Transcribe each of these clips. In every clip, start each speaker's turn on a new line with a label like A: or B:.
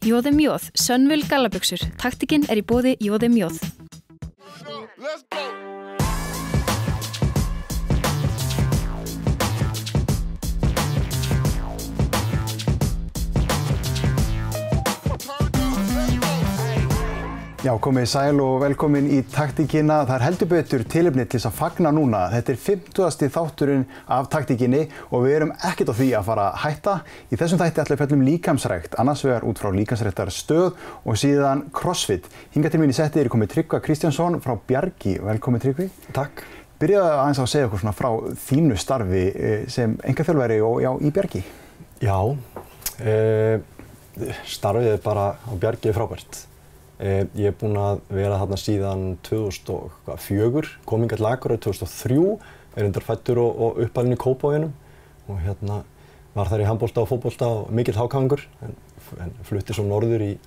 A: Jóðum Jóð, Sönvil gallabuxur. Taktikinn í boði Jóðum Jóð.
B: Já, komið sæl og velkomin í taktíkina. Það heldur betur tilefni til þess að fagna núna. Þetta 50. þátturinn af taktíkinni og við erum ekkert á því að fara að hætta. Í þessum þætti ætlum við að fjalla líkamsrækt, annars vegar út frá líkamsræktarstöð og síðan crossfit. Hingað til mín í setti komið Tryggva Kristjánsson frá Bjargi. Velkomin Tryggvi.
C: Takk.
B: Byrjaðu aðeins að segja okkur svona frá þínu starfi sem einkaþjálfari og í Bjargi.
C: Já, starfið bara á Bjargi frábært. Ég búinn að vera þarna síðan 2004, kom hingað til Akureyrar 2003, reyndar fæddur og uppalinn í Kópavoginum og var þar í handbolta og fótbolta og mikill hákaðingur en flutti svo norður í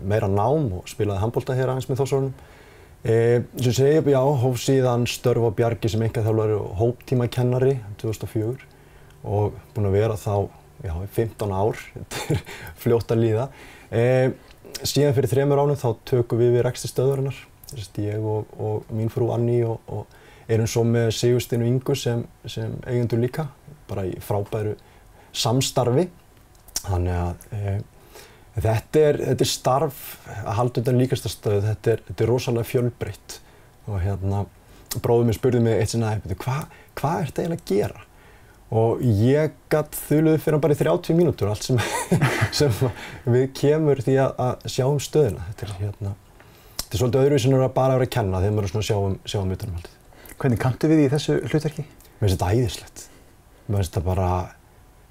C: meira nám og spilaði handbolta hér aðeins með Þórshöfnum. Sem segi, já, hóf síðan störf á Bjargi sem einkaþjálfari og hóptímakennari 2004 og búinn að vera þá í 15 ár, þetta fljótt að líða. Síðan fyrir 3 árum þá tökum við rekstri stöðvarinnar, ég og mín frú Anný og erum svo með Sigursteinu Ingu sem eigendur líka, bara í frábæru samstarfi. Þannig að þetta er starf að halda utan líkamsræktarstöð, þetta er rosalega fjölbreytt og bróðir minn spurði mig eitt sinna, hvað ertu eiginlega að gera? Og ég gat þuluð fyrir hann bara í 30 mínútur, allt sem við kemur því að sjá stöðina. Þetta er svolítið öðruvísi en bara að vera að kenna þegar maður er svona að sjá utanumhaldið.
B: Hvernig kanntu við í þessu hlutverki?
C: Mér finnst þetta æðislegt. Mér finnst þetta bara,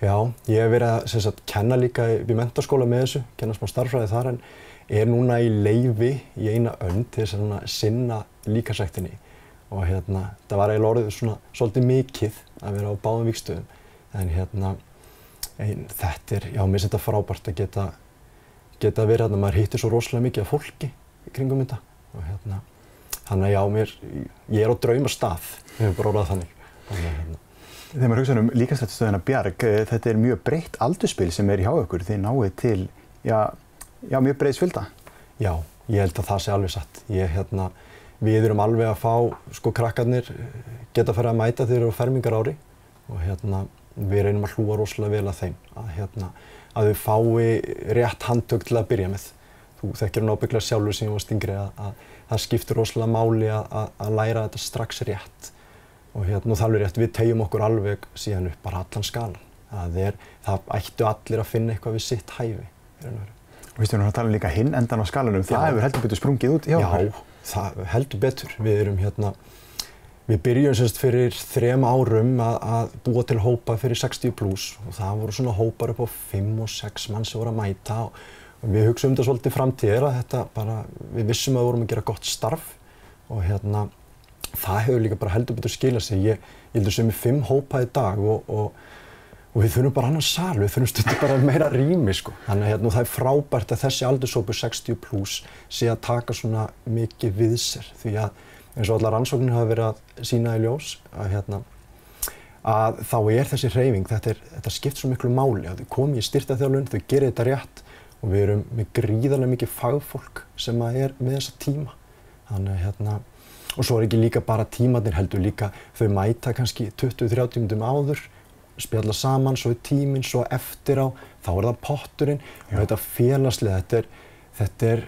C: já, ég hef verið að kenna líka í menntaskóla með þessu, kenna smá starffræði þar en er núna í leyfi í eina önn til þess að sinna líkamsræktinni. Og það var eiginlega orðið svona svolítið mikið að vera á báðum vígstöðum. En þetta já, mér finnst þetta frábært að geta verið maður hittir svo rosalega mikið af fólki í kringum þetta. Og þannig að já, ég er á draumastað, ég hef bara orðað þannig.
B: Þegar maður hugsa líkamsræktarstöðina Bjarg, þetta er mjög breytt aldursbil sem hjá ykkur. Þið náið til, mjög breiðs fjölda. Já, ég held að það sé alveg satt. Við erum alveg að fá, krakkarnir geta farið að mæta þegar þeir eru á fermingarári og við reynum að hlúa rosalega vel að þeim, að þau fái rétt handtök til að byrja með. Þú þekkir ábyggilega sjálfur sem ég varst yngri að það skiptir rosalega máli að læra þetta strax rétt. Og það er alveg rétt, við teygjum okkur alveg síðan upp bara allan skalan. Það ættu allir að finna eitthvað við sitt hæfi. Og við erum að tala líka hinn endan á skalanum, það hefur heldur betur sprungið út hjá okkur.
C: Já, það heldur betur. Við byrjum fyrir 3 árum að búa til hópa fyrir 60+ og það voru svona hópar upp á 5 og 6 mann sem voru að mæta og við hugsaum þetta svolítið framtíðir að við vissum að við vorum að gera gott starf og það hefur líka bara heldur betur skilað sig. Ég heldur sem 5 hópa í dag og við þurfum bara annan sal, við þurfum stundum bara meira rými Þannig að það er frábært að þessi aldurshópur 60+ sé að taka svona mikið við sér því að eins og allar rannsóknir hafa verið að sýna í ljós að þá þessi hreyfing, þetta skipt svo miklu máli að þau komi í styrktarþjálfun, þau gerir þetta rétt og við erum með gríðarlega mikið fagfólk sem með þessa tíma. Þannig og svo ekki líka bara tímarnir heldur líka, þau mæta kannski 20-30 mínútum áður spjalla saman, svo tíminn, svo eftir á, þá það potturinn og þetta félagslega, þetta er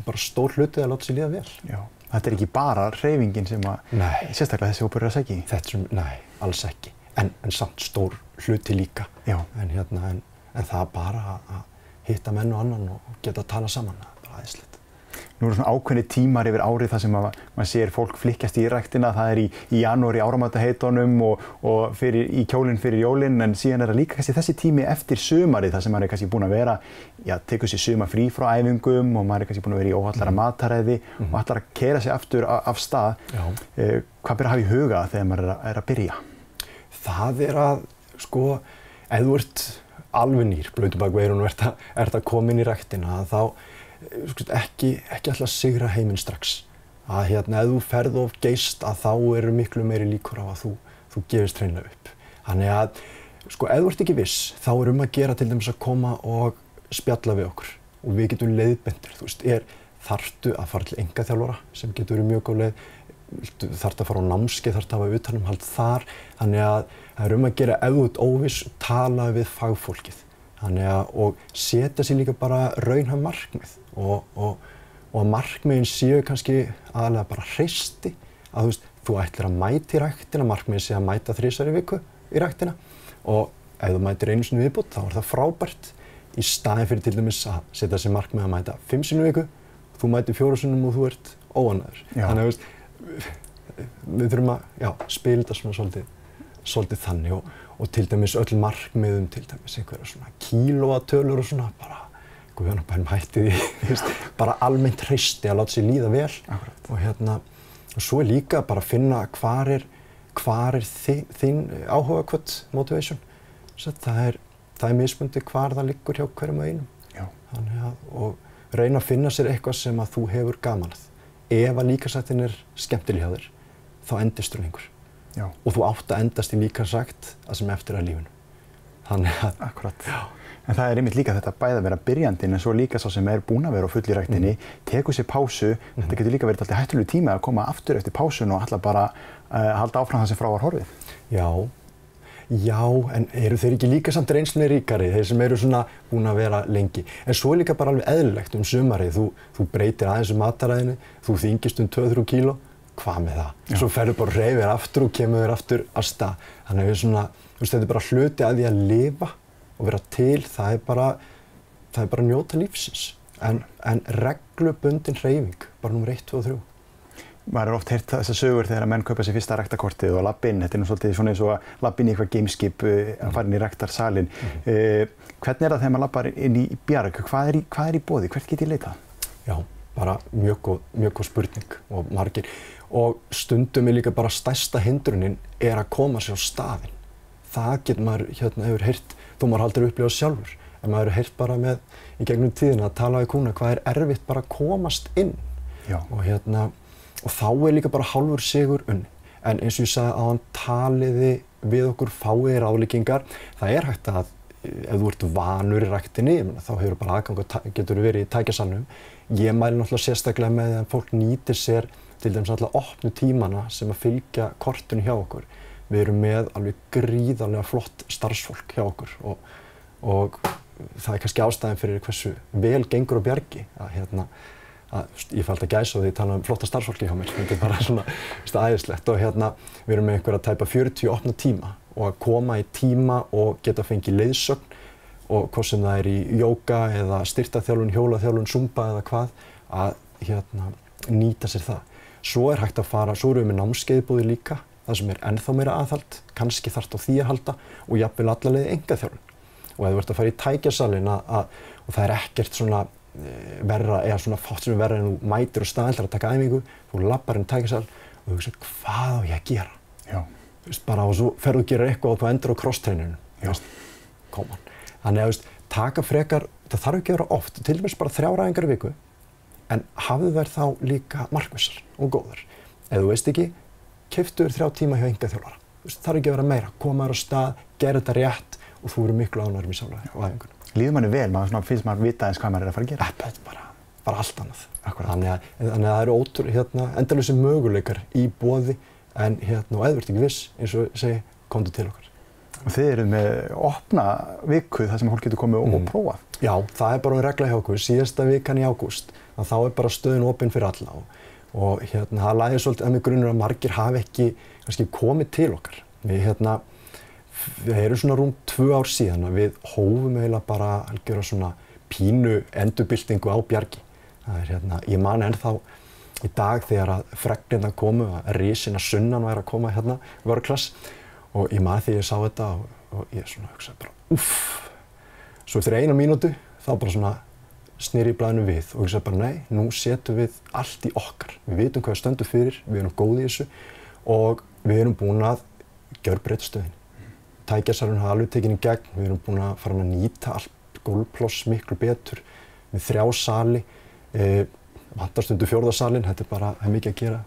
C: bara stór hluti að láta sig líða vel.
B: Já, þetta ekki bara hreyfingin sem sérstaklega þessi hópur að segja í?
C: Nei, alls ekki, en samt stór hluti líka.
B: Já.
C: En það bara að hitta menn og annan og geta að tala saman, það bara æðislegt.
B: Nú eru svona ákveðnir tímar yfir árið þar sem maður sér fólk flykkjast í ræktina. Það er í janúar í áramótaheitunum og í kjólinn fyrir jólin, en síðan það líka kannski þessi tími eftir sumarið þar sem maður kannski búinn að vera, tekur sér sumarfrí frá æfingum og maður kannski búinn að vera í óhollara mataræði og ætlar að keyra sig aftur af stað. Hvað ber að hafa í huga þegar maður er að byrja?
C: Það að, ef þú ert alveg nýr, blautur bak veirun og ert að koma inn í ræktina, þá ekki ætla að sigra heiminn strax. Ef þú ferð of geist þá eru miklu meiri líkur á að þú gefist hreinlega upp. Þannig að Sko, ef þú ert ekki viss, þá að gera til dæmis að koma og spjalla við okkur og við getum leiðbendir, þú veist, þarftu að fara til einkaþjálfara sem getur verið mjög góð leið, þarftu að fara á námskeið, þarftu að hafa utanumhald þar, þannig að það að gera ef þú ert óviss, tala við fagfólkið, þannig að og setja sér líka bara raunhæf markmið og að markmiðin séu kannski aðalega bara hreysti, að þú veist, þú ætlir að mæta í ræktina, markmiðin sé að mæta 3 sinnum í viku í ræktina og ef þú mætir 1 sinni í viðbót, þá það frábært í staðinn fyrir til dæmis að setja sér markmið að mæta 5 sinnum í viku, þú mætir 4 sinnum og þú ert óánægður. Þannig að við þurfum að spila þetta svona svolítið þannig og til dæmis öll markmiðum, til dæmis einhverja svona kílóatölur og svona bara guðanabænum hætti því, bara almennt hreysti að láta sér líða vel. Og svo líka bara að finna hvar er þín áhugakvöt motivation. Það er mismunandi hvar það liggur hjá hverjum og einum. Þannig og reyna að finna sér eitthvað sem að þú hefur gaman að. Ef að líkamsræktin skemmtileg hjá þér, þá endist hún lengur. Og þú átt að endast í líkamsrækt það sem eftir að lífinu. Þannig að
B: Akkurat. En það er einmitt líka þetta bæði að vera byrjandinn en svo líka sá sem búinn að vera á full í ræktinni, tekur sér pásu, þetta getur líka verið alltaf hættulegur tími að koma aftur eftir pásun og ætla bara halda áfram það sem frá var horfið.
C: Já, en eru þeir ekki líka samt reynslunni ríkari, þeir sem eru svona búin að vera lengi. En svo er líka bara alveg eðlilegt sumarið, þú breytir aðeins mataræðinu, þú þyngist 2-3 kíló, hvað með það? Svo ferðu bara og hreyfir aftur og kemur þér aftur af stað. Þannig að þetta er bara hluti að því að lifa og vera til, það er bara að njóta lífsins. En reglubundin hreyfing, bara númer 1, 2 og 3.
B: Maður oft heyrt þessar sögur þegar menn kaupa sér fyrsta ræktarkortið og labba inn. Þetta nú svolítið svona eins og að labba inn í eitthvað gameskip að fara inn í ræktarsalinn. Hvernig það þegar maður labbar inn í Bjarg? Hvað er í boði? Hvert get ég leitað?
C: Já, bara mjög góð spurning og margir. Og stundum líka bara stærsta hindrunin að koma sér á staðinn. Það getur maður hefur heyrt, þó maður aldrei upplifað sjálfur. En maður hefur heyrt bara í gegnum tíðina að tala við kúna hvað erfitt bara að komast inn. Og þá líka bara hálfur sigur unnin. En eins og ég sagði áðan, taliði við okkur, fáið ráðleggingar. Það hægt að, ef þú ert vanur í ræktinni, þá hefur bara aðgang og getur verið í tækjasalnum. Ég mæli náttúrulega sérstaklega með að fólk nýtir sér til dæmis alltaf opnu tímana sem að fylgja kortinu hjá okkur. Við erum með alveg gríðarlega flott starfsfólk hjá okkur og það kannski ástæðan fyrir hversu vel gengur á Bjargi ég fæ alltaf gæsa því að tala flotta starfsfólki hjá mér, þetta bara svona æðislegt og við erum með einhverja tæpa 40 opna tíma og að koma í tíma og geta fengið leiðsögn og hvort sem það í jóga eða styrktarþjálfun, hjólaþjálfun, zumba eða hvað að nýta sér það. Svo hægt að fara, svo erum við með námskeiðbúðir líka, það sem ennþá meira aðhald, kannski þarft á því að halda og jafnvel alla leið einkaþjálfun. Og ef þú ert að fara í tækjasalinn og það ekkert svona verra eða svona fátt sem verra en þú mætir og staðildar að taka æfingu, þú labbar inn í tækjasal og þú hugsa hvað á ég að gera? Þú veist bara og svo ferðu að gera eitthvað og þú endur á cross-traininu. Þannig að taka frekar, það þarf ekki að vera oft, til dæmis bara 3 æfingar í viku, en hafðu þær þá líka markvissar og góðar. Ef þú veist ekki, keyptu þér 3 tíma hjá einkaþjálfara. Það þarf ekki að vera meira, koma þér á stað, gera þetta rétt og þú verður miklu ánægður með sjálfa á æfingunum.
B: Líður manni vel, finnst maður vita eins hvað maður að fara að gera?
C: Þetta er bara allt annað. Þannig að það eru endalausir möguleikar í boði en og ef þú ert ekki viss, eins og ég segi, komdu til okkar.
B: Og þið eruð með opna viku þar sem fólk getur komið og prófað?
C: Já, það bara regla hjá okkur, síðasta vikan í ágúst, þá bara stöðin opin fyrir alla og það lægir svolítið að mig grunur að margir hafi ekki kannski komið til okkar. Við erum svona rúm 2 ár síðan að við hófum eiginlega bara algjöra svona pínu endurbyltingu á Bjargi. Það ég man ennþá í dag þegar að fregnirnar komu að risinn að sunnan væri að koma vörklass og ég man þegar ég sá þetta og ég svona hugsaði bara Svo eftir 1 mínútu þá bara svona sneri í blaðinu við og hugsaði bara nei, nú setjum við allt í okkar. Við vitum hvað við stöndum fyrir, við erum góð í þessu og við erum búin að gjörbreyta stöðinni. Tækjasalurinn hafa alveg tekin í gegn, við erum búin að fara að nýta allt gólfpláss miklu betur með 3 sali, vantar stundu 4. salinn, þetta er bara mikið að gera.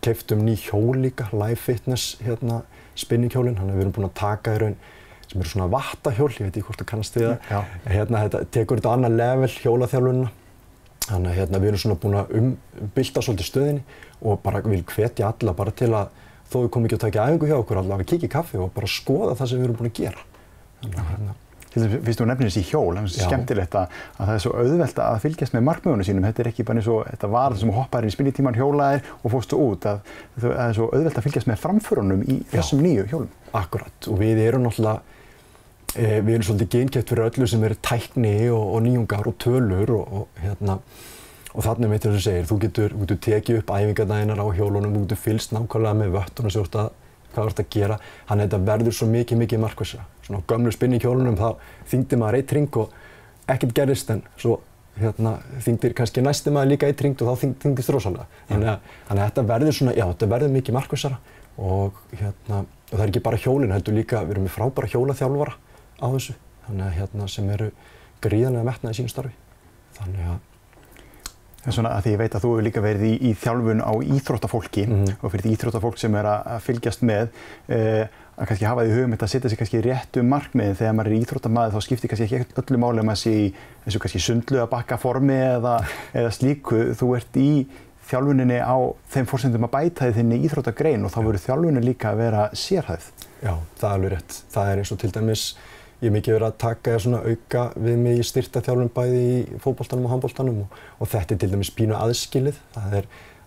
C: Keyptum ný hjól líka, Live Fitness spinninghjólin, þannig að við erum búin að taka í raun sem eru svona vattahjól, ég veit ekki hvort þú kannast við það. Þetta tekur þetta annað level hjólaþjálfunina. Þannig að við erum svona búin að umbylta svolítið stöðinni og bara vil hvetja alla bara til að þó við komum ekki að taka æfingu hjá okkur, allavega kíkja í kaffi og bara skoða það sem við erum búin að gera.
B: Fyrst þú nefnir þessi hjól, það er skemmtilegt að það er svo auðvelt að fylgjast með markmiðunum sínum. Þetta er ekki bara eins og þetta var það sem hoppaðir í spinnitíman, hjólaðir og fórstu út. Það er svo auðvelt að fylgjast með framförunum í þessum nýju hjólum.
C: Akkurat, og við erum náttúrulega við erum svolítið geinkeypt fyrir öllu sem tækni og nýjungar og tölur og þarna mitt eins og segir, þú getur tekið upp æfingarnar á hjólunum, þú getur fylgst nákvæmlega með vöttunum sem hvað þú ert að gera. Þannig að þetta verður svo mikið markvissara. Svona á gömlu spinninghjólunum þá þyngdi maður einn hring og ekkert gerðist en svo þyngdir kannski næsti maður líka einn hring og þá þyngdist rosalega. Þannig að þetta verður svona, þetta verður mikið markvissara og það er ekki bara hjólin, heldur líka, við erum með frábæra hjólaþjálfara á þessu, þannig að sem eru gríðarlega metnaðir í sínu starfi. Þannig að
B: svona að því ég veit að þú hefur líka verið í þjálfun á íþróttafólki og fyrir því íþróttafólk sem að fylgjast með að kannski hafa því hugum að setja sig kannski réttu markmiðin þegar maður íþróttamaður þá skiptir kannski ekki öllu máli að maður sé í þessu kannski sundlu að bakka formi eða slíku. Þú ert í þjálfuninni á þeim forsendum að bæta þinni íþróttagrein og þá verður þjálfunin líka að vera sérhæfð.
C: Já, það er alveg rétt. Það er eins og til dæmis ég hef mikið verið að taka svona auka við mig í styrktarþjálfun bæði í fótboltanum og handboltanum og þetta til dæmis pínu aðskilið. Það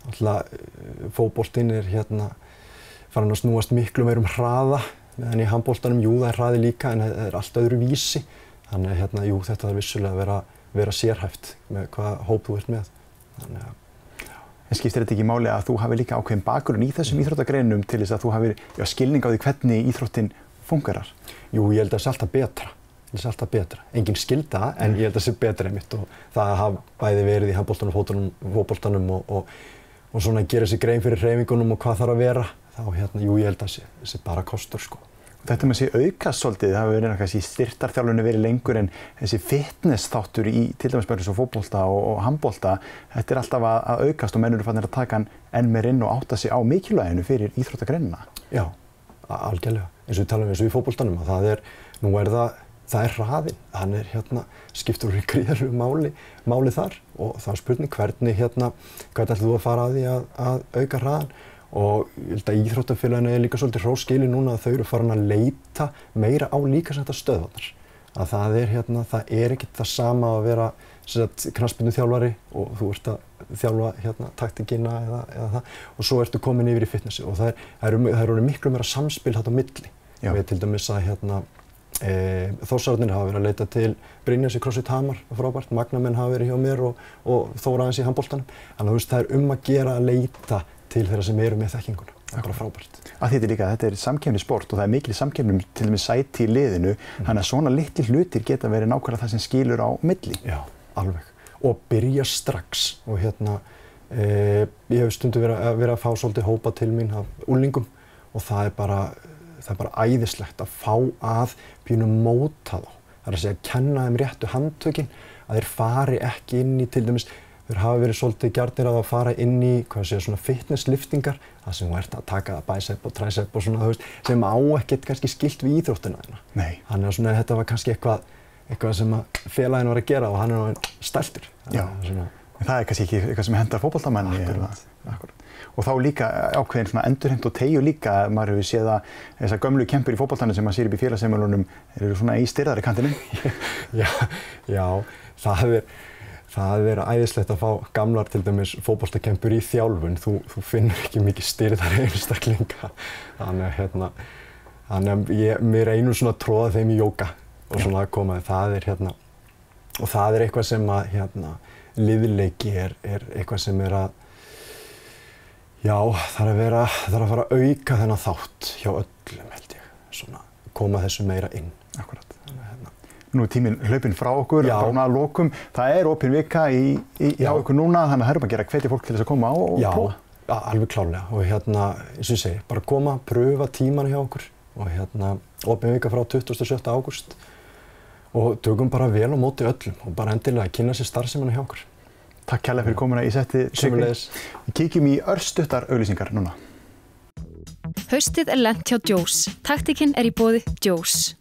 C: alltaf fótboltinn farin að snúast miklu meir hraða meðan í handboltanum, jú það hraði líka en það allt öðru vísi. Þannig að jú þetta þarf vissulega að vera sérhæft með hvaða hóp þú ert með.
B: En skiptir þetta ekki máli að þú hafi líka ákveðin bakgrunn í þessum íþróttagreinum til þess að þú hafi skilning á því hvernig íþróttin fungerar?
C: Jú, ég held að það sé alltaf betra. Engin skylda, en ég held að það sé betra einmitt og það hafa bæði verið í handboltanum og fótboltanum og svona gera sér grein fyrir hreyfingunum og hvað þarf að vera. Þá jú, ég held að það sé bara kostur sko.
B: Þetta með þessi aukast svolítið, það hefur verið kannski í styrktarþjálfunni verið lengur en þessi fitness þáttur í til dæmis bara eins og fótbolta og handbolta, þetta er alltaf að aukast og menn eru farnir að taka hann enn meir inn og átta sig á mikilvæginu fyrir íþróttagreinina.
C: Já, algjörlega. Eins og við talum eins og í fótboltanum að það er hraðinn, hann skiptur úr gríðarlegu máli þar og það er spurning hvernig ætlar þú að fara að því að auka hraðann. Og ég held að íþróttafélaginu líka svolítið hróskilið núna að þau eru farin að leita meira á líkamsræktarstöðvarnar. Að það er ekkert það sama að vera knattspyrnuþjálfari og þú ert að þjálfa taktíkina eða það og svo ertu komin yfir í fitnessi og það er orðið miklu meira samspil þarna á milli. Við til dæmis að Þórsararnir hafa verið að leita til Brynjars í CrossFit Hamar, frábært, Magnamenn hafa verið hjá mér og Þóra aðeins í handboltanum. Þannig að það er að gera að leita til þeirra sem eru með þekkinguna. Það er bara frábært.
B: Þetta er samkeppnissport og það er mikil samkeppni til dæmis sæti í liðinu, þannig að svona litlir hlutir geta verið nákvæmlega það sem skilur á milli.
C: Já, alveg. Og byrja strax og ég hef stundum verið að fá svolítið hópa til mín af unglingum og það er bara æðislegt að fá að pínu móta þá. Það er að segja að kenna þeim réttu handtökin, að þeir fari ekki inn í til dæmis þeir hafa verið svolítið gjarnir að fara inn í svona fitnessliftingar, það sem þú ert að taka bicep og tricep og svona, sem á ekkert kannski skilt við íþróttina þína.
B: Nei.
C: Þannig að þetta var kannski eitthvað sem að félaginn var að gera og hann er orðinn stæltur.
B: Já, en það er kannski ekki eitthvað sem hendar fótboltamanni. Akkurat. Og þá líka ákveðin svona endurheimt og teygju líka, maður hefur séð að þessar gömlu kempur í fótboltanum sem maður sér upp í félagsheimilunum eru svona í stirðari kantinum.
C: Já, það er æðislegt að fá gamlar til dæmis fótboltakempur í þjálfun. Þú finnur ekki mikið stirðari einstaklinga. Þannig að mér reynum svona að tróða þeim í jóga og svona að koma. Og það er eitthvað sem að liðleiki er eitthvað sem er að þarf að fara að auka þennan þátt hjá öllum held ég. Svona koma þessu meira inn.
B: Akkurat. Nú er tíminn hlaupinn frá okkur, bara að lokum. Það er opin vika hjá ykkur núna, þannig að það er bara að gera hvetja fólk til þess að koma og prófa.
C: Já, alveg klárlega. Og eins og ég segi, bara koma, pröfa tímana hjá okkur. Og opin vika frá 27. ágúst. Og tökum bara vel á móti öllum og bara endilega kynna sér starfsemina hjá okkur.
B: Takk kærlega fyrir komuna í settið.
C: Sömuleiðis.
B: Við kíkjum í örstuttar auglýsingar núna.
A: Haustið er lent hjá Joes. Taktikinn er í boði Joes.